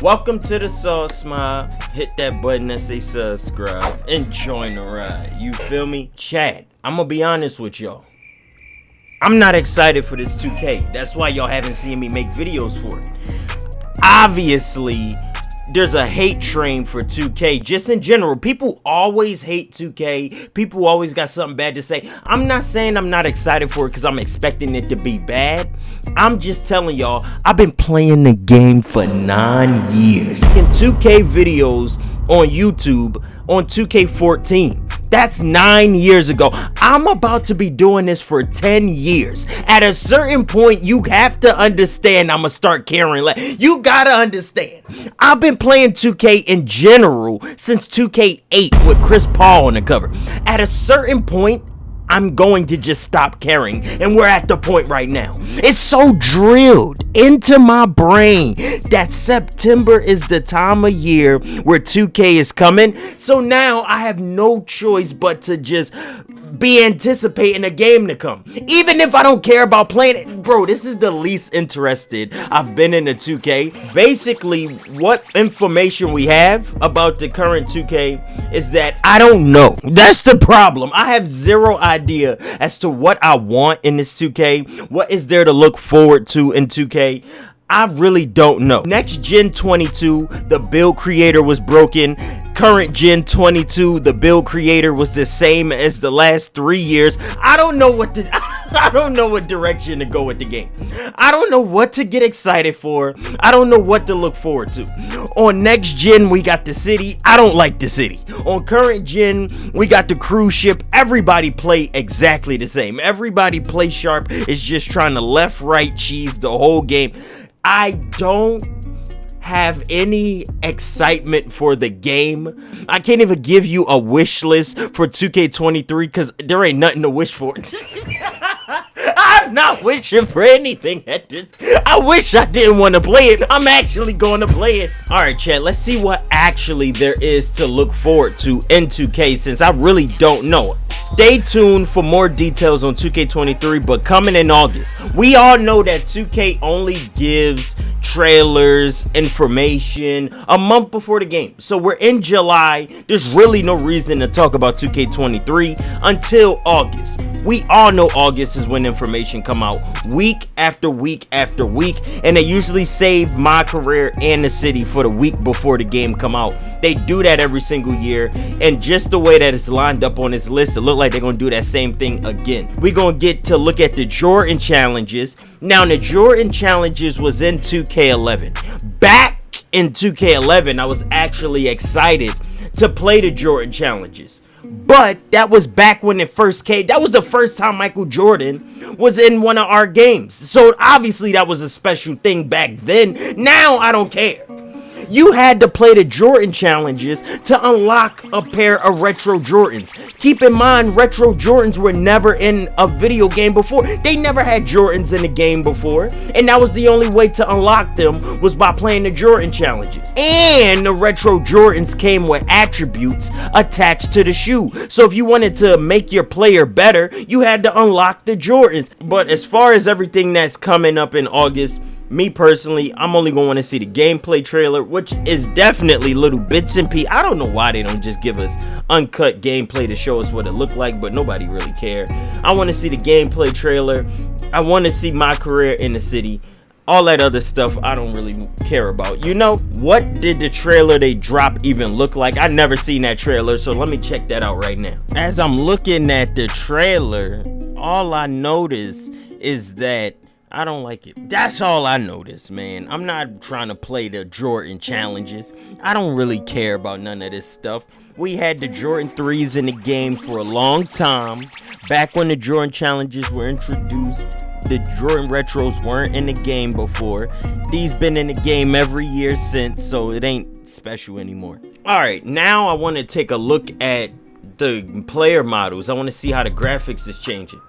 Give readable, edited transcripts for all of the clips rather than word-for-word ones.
Welcome to the Sauce Smile. Hit that button that say subscribe and join the ride. You feel me? Chat, I'm gonna be honest with y'all. I'm not excited for this 2K. That's why y'all haven't seen me make videos for it. Obviously, there's a hate train for 2K just in general. People always hate 2K. People always got something bad to say. I'm not saying I'm not excited for it because I'm expecting it to be bad. I'm just telling y'all, I've been playing the game for 9 years. In 2K videos on YouTube on 2K14. That's 9 years ago. I'm about to be doing this for 10 years. At a certain point, you have to understand I'm gonna start caring. Like, you gotta understand. I've been playing 2K in general since 2K8 with Chris Paul on the cover. At a certain point, I'm going to just stop caring, and we're at the point right now. It's so drilled into my brain that September is the time of year where 2K is coming. So now I have no choice but to just be anticipating a game to come. Even if I don't care about playing it. Bro, this is the least interested I've been in the 2K. Basically, what information we have about the current 2K is that I don't know. That's the problem. I have zero idea as to what I want in this 2K. What is there to look forward to in 2K? I really don't know. Next Gen 22, the build creator was broken. Current Gen 22, the build creator was the same as the last 3 years. I don't know what direction to go with the game. I don't know what to get excited for. I don't know what to look forward to. On next gen, we got the city. I don't like the city. On current gen, we got the cruise ship. Everybody play exactly the same. Everybody play sharp. It's just trying to left, right, cheese the whole game. I don't have any excitement for the game. I can't even give you a wish list for 2K23 because there ain't nothing to wish for. I'm not wishing for anything at this. I wish I didn't want to play it. I'm actually going to play it. Alright, chat, let's see what actually there is to look forward to in 2K since I really don't know. Stay tuned for more details on 2K23, but coming in August. We all know that 2K only gives trailers, information a month before the game. So we're in July. There's really no reason to talk about 2K23 until August. We all know August is when information come out week after week after week, and they usually save my career and the city for the week before the game come out. They do that every single year, and just the way that it's lined up on this list, it look like they're gonna do that same thing again. We're gonna get to look at the Jordan challenges. Now, the Jordan challenges was in 2K11. Back in 2K11, I was actually excited to play the Jordan challenges. But that was back when it first came. That was the first time Michael Jordan was in one of our games. So obviously that was a special thing back then. Now I don't care. You had to play the Jordan challenges to unlock a pair of retro Jordans. Keep in mind, retro Jordans were never in a video game before. They never had Jordans in the game before, and that was the only way to unlock them was by playing the Jordan challenges. And the retro Jordans came with attributes attached to the shoe. So if you wanted to make your player better, you had to unlock the Jordans. But as far as everything that's coming up in August, me personally, I'm only going to want to see the gameplay trailer, which is definitely little bits and pieces. I don't know why they don't just give us uncut gameplay to show us what it looked like, but nobody really cared. I want to see the gameplay trailer. I want to see my career in the city. All that other stuff I don't really care about. You know, what did the trailer they dropped even look like? I never seen that trailer, so let me check that out right now. As I'm looking at the trailer, all I notice is that I don't like it. That's all I noticed, man. I'm not trying to play the Jordan challenges. I don't really care about none of this stuff. We had the Jordan 3s in the game for a long time. Back when the Jordan challenges were introduced, the Jordan retros weren't in the game before. These been in the game every year since, so it ain't special anymore. Alright, now I want to take a look at the player models. I want to see how the graphics is changing.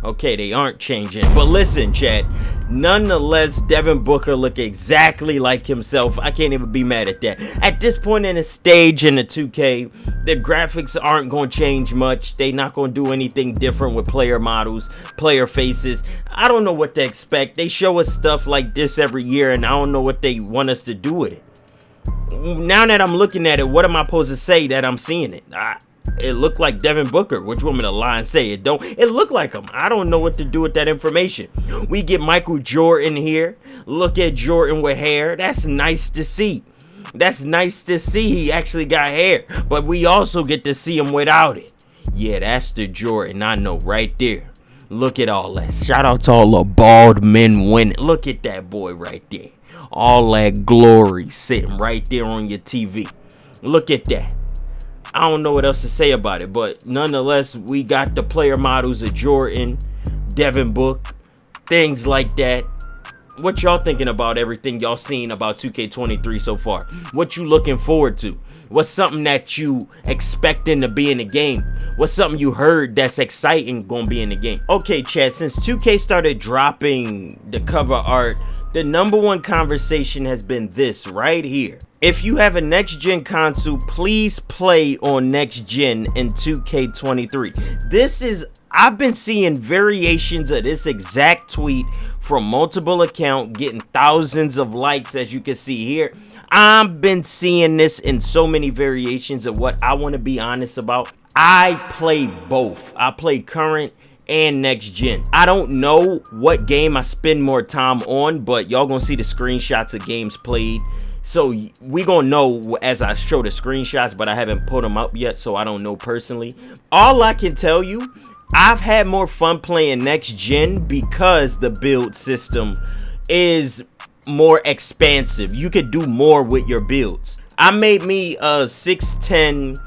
Okay, they aren't changing, but listen, chat, nonetheless, Devin Booker look exactly like himself. I can't even be mad at that. At this point in the stage in the 2K, the graphics aren't going to change much. They not going to do anything different with player models, player faces. I don't know what to expect. They show us stuff like this every year, and I don't know what they want us to do with it. Now that I'm looking at it, what am I supposed to say that I'm seeing it? It looked like Devin Booker. Which you want me to lie and say it don't? It looked like him. I don't know what to do with that information. We get Michael Jordan here. Look at Jordan with hair. That's nice to see. That's nice to see he actually got hair. But we also get to see him without it. Yeah, that's the Jordan I know right there. Look at all that. Shout out to all the bald men winning. Look at that boy right there. All that glory sitting right there on your TV. Look at that. I don't know what else to say about it, but nonetheless, we got the player models of Jordan, Devin Book, things like that. What y'all thinking about everything y'all seen about 2K23 so far? What you looking forward to? What's something that you expecting to be in the game? What's something you heard that's exciting gonna be in the game? Okay, chat, since 2K started dropping the cover art, the #1 conversation has been this right here. If you have a next-gen console, please play on next-gen in 2K23. I've been seeing variations of this exact tweet from multiple accounts, getting thousands of likes, as you can see here. I've been seeing this in so many variations of what I want to be honest about. I play both. I play current and next gen. I don't know what game I spend more time on, but y'all gonna see the screenshots of games played. So we gonna know as I show the screenshots, but I haven't put them up yet, so I don't know personally. All I can tell you, I've had more fun playing next gen because the build system is more expansive. You could do more with your builds. I made me a 6'10"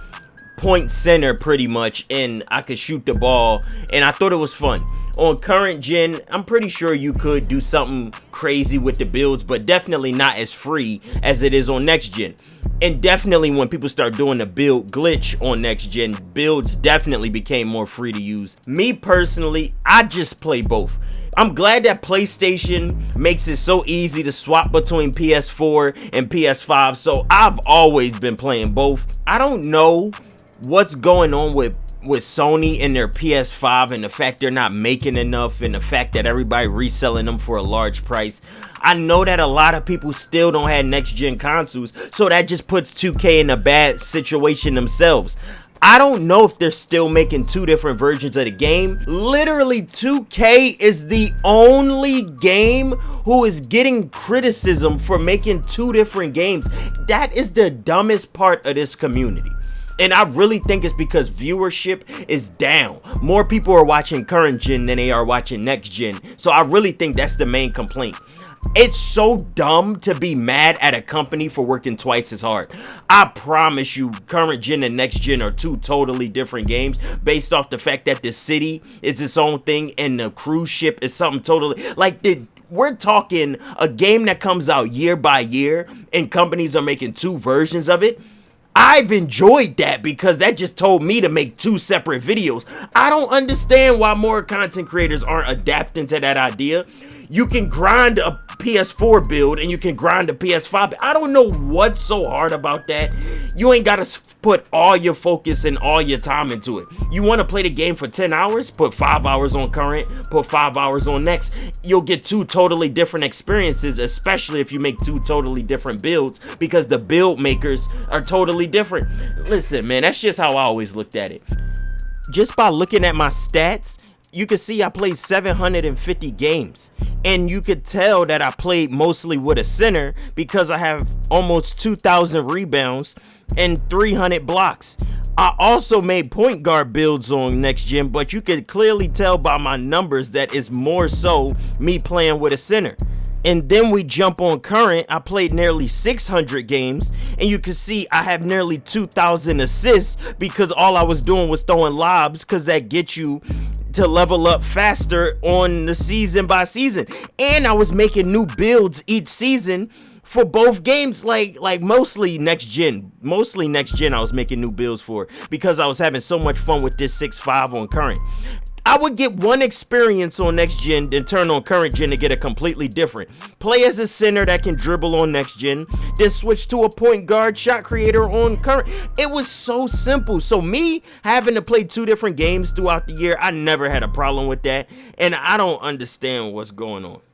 point center pretty much, and I could shoot the ball, and I thought it was fun. On current gen, I'm pretty sure you could do something crazy with the builds, but definitely not as free as it is on next gen. And definitely when people start doing the build glitch on next gen, builds definitely became more free to use. Me personally, I just play both. I'm glad that PlayStation makes it so easy to swap between PS4 and PS5, so I've always been playing both. I don't know what's going on with Sony and their PS5 and the fact they're not making enough and the fact that everybody reselling them for a large price. I know that a lot of people still don't have next gen consoles, so that just puts 2K in a bad situation themselves. I don't know if they're still making two different versions of the game. Literally, 2K is the only game who is getting criticism for making two different games. That is the dumbest part of this community. And I really think it's because viewership is down. More people are watching current gen than they are watching next gen. So I really think that's the main complaint. It's so dumb to be mad at a company for working twice as hard. I promise you, current gen and next gen are two totally different games based off the fact that the city is its own thing and the cruise ship is something totally like we're talking a game that comes out year by year and companies are making two versions of it. I've enjoyed that because that just told me to make two separate videos. I don't understand why more content creators aren't adapting to that idea. You can grind a PS4 build and you can grind a PS5. I don't know what's so hard about that. You ain't got to put all your focus and all your time into it. You want to play the game for 10 hours? Put 5 hours on current, put 5 hours on next. You'll get two totally different experiences, especially if you make two totally different builds because the build makers are totally different. Listen, man, that's just how I always looked at it. Just by looking at my stats, you can see I played 750 games. And you could tell that I played mostly with a center because I have almost 2,000 rebounds and 300 blocks. I also made point guard builds on next gen, but you could clearly tell by my numbers that it's more so me playing with a center. And then we jump on current. I played nearly 600 games, and you can see I have nearly 2,000 assists because all I was doing was throwing lobs because that gets you to level up faster on the season by season. And I was making new builds each season for both games, like mostly next gen I was making new builds for because I was having so much fun with this 6.5 on current. I would get one experience on next gen, then turn on current gen to get a completely different. Play as a center that can dribble on next gen, then switch to a point guard shot creator on current. It was so simple. So me having to play two different games throughout the year, I never had a problem with that. And I don't understand what's going on.